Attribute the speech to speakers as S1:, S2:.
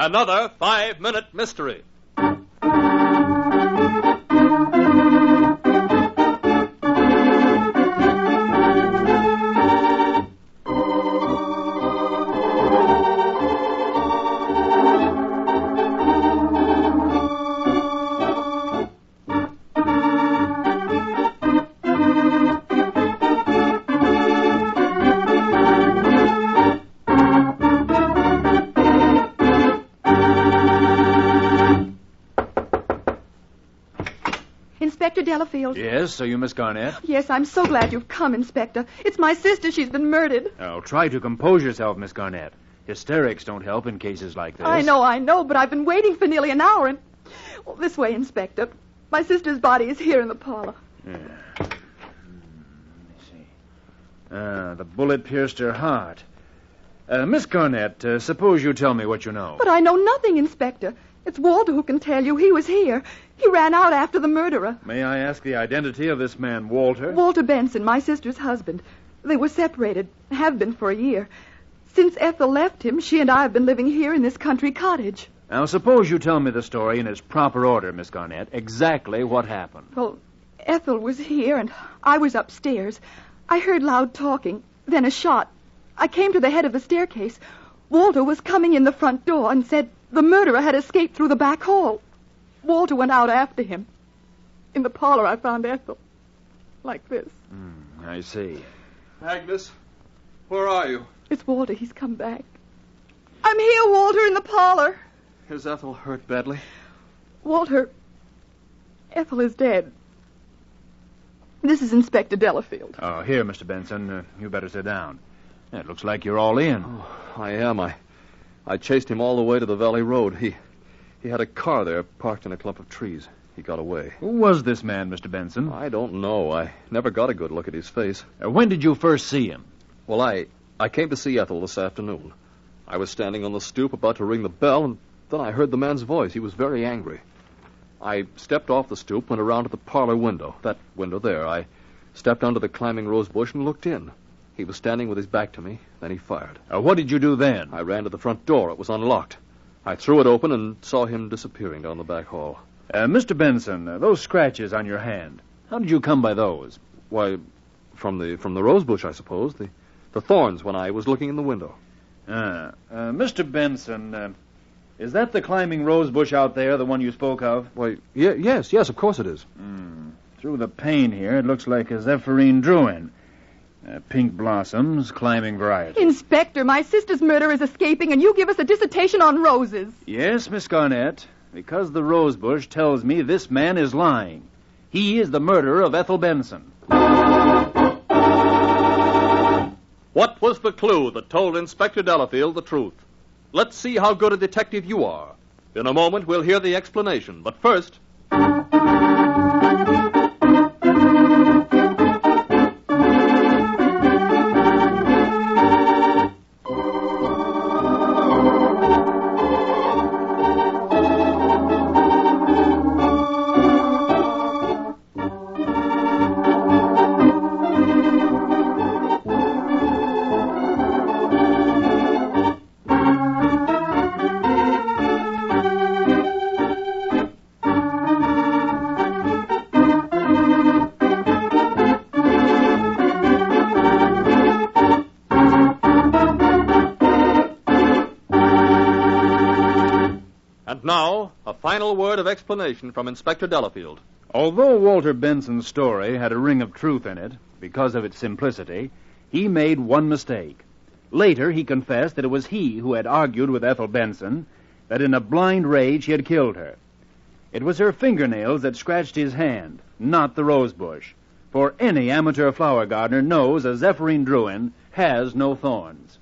S1: Another 5-minute mystery.
S2: Inspector Delafield.
S3: Yes, are you Miss Garnett?
S2: Yes, I'm so glad you've come, Inspector. It's my sister. She's been murdered.
S3: Oh, try to compose yourself, Miss Garnett. Hysterics don't help in cases like this.
S2: I know, but I've been waiting for nearly an hour and... Well, this way, Inspector. My sister's body is here in the parlor.
S3: Yeah. Let me see. The bullet pierced her heart. Miss Garnett, suppose you tell me what you know.
S2: But I know nothing, Inspector. It's Walter who can tell you. He was here. He ran out after the murderer.
S3: May I ask the identity of this man, Walter?
S2: Walter Benson, my sister's husband. They were separated, have been for a year. Since Ethel left him, she and I have been living here in this country cottage.
S3: Now, suppose you tell me the story in its proper order, Miss Garnett. Exactly what happened.
S2: Well, Ethel was here and I was upstairs. I heard loud talking, then a shot. I came to the head of the staircase. Walter was coming in the front door and said the murderer had escaped through the back hall. Walter went out after him. In the parlor, I found Ethel. Like this.
S3: I see.
S1: Agnes, where are you?
S2: It's Walter. He's come back. I'm here, Walter, in the parlor.
S1: Is Ethel hurt badly?
S2: Walter, Ethel is dead. This is Inspector Delafield.
S3: Oh, here, Mr. Benson. You better sit down. It looks like you're all in.
S1: Oh, I am. I chased him all the way to the Valley Road. He had a car there parked in a clump of trees. He got away.
S3: Who was this man, Mr. Benson?
S1: I don't know. I never got a good look at his face.
S3: When did you first see him?
S1: Well, I came to see Ethel this afternoon. I was standing on the stoop about to ring the bell, and then I heard the man's voice. He was very angry. I stepped off the stoop, went around to the parlor window. That window there. I stepped under the climbing rose bush and looked in. He was standing with his back to me. Then he fired.
S3: What did you do then?
S1: I ran to the front door. It was unlocked. I threw it open and saw him disappearing down the back hall.
S3: Mr. Benson, those scratches on your hand, how did you come by those?
S1: Why, from the rose bush, I suppose. The thorns when I was looking in the window.
S3: Mr. Benson, is that the climbing rose bush out there, the one you spoke of?
S1: Why, yes, of course it is.
S3: Through the pane here, it looks like a Zephyrine Druin. Pink blossoms, climbing variety.
S2: Inspector, my sister's murder is escaping, and you give us a dissertation on roses.
S3: Yes, Miss Garnett, because the rose bush tells me this man is lying. He is the murderer of Ethel Benson.
S1: What was the clue that told Inspector Delafield the truth? Let's see how good a detective you are. In a moment, we'll hear the explanation. But first... Now, a final word of explanation from Inspector Delafield.
S3: Although Walter Benson's story had a ring of truth in it, because of its simplicity, he made one mistake. Later, he confessed that it was he who had argued with Ethel Benson, that in a blind rage he had killed her. It was her fingernails that scratched his hand, not the rose bush. For any amateur flower gardener knows a Zephyrine Druin has no thorns.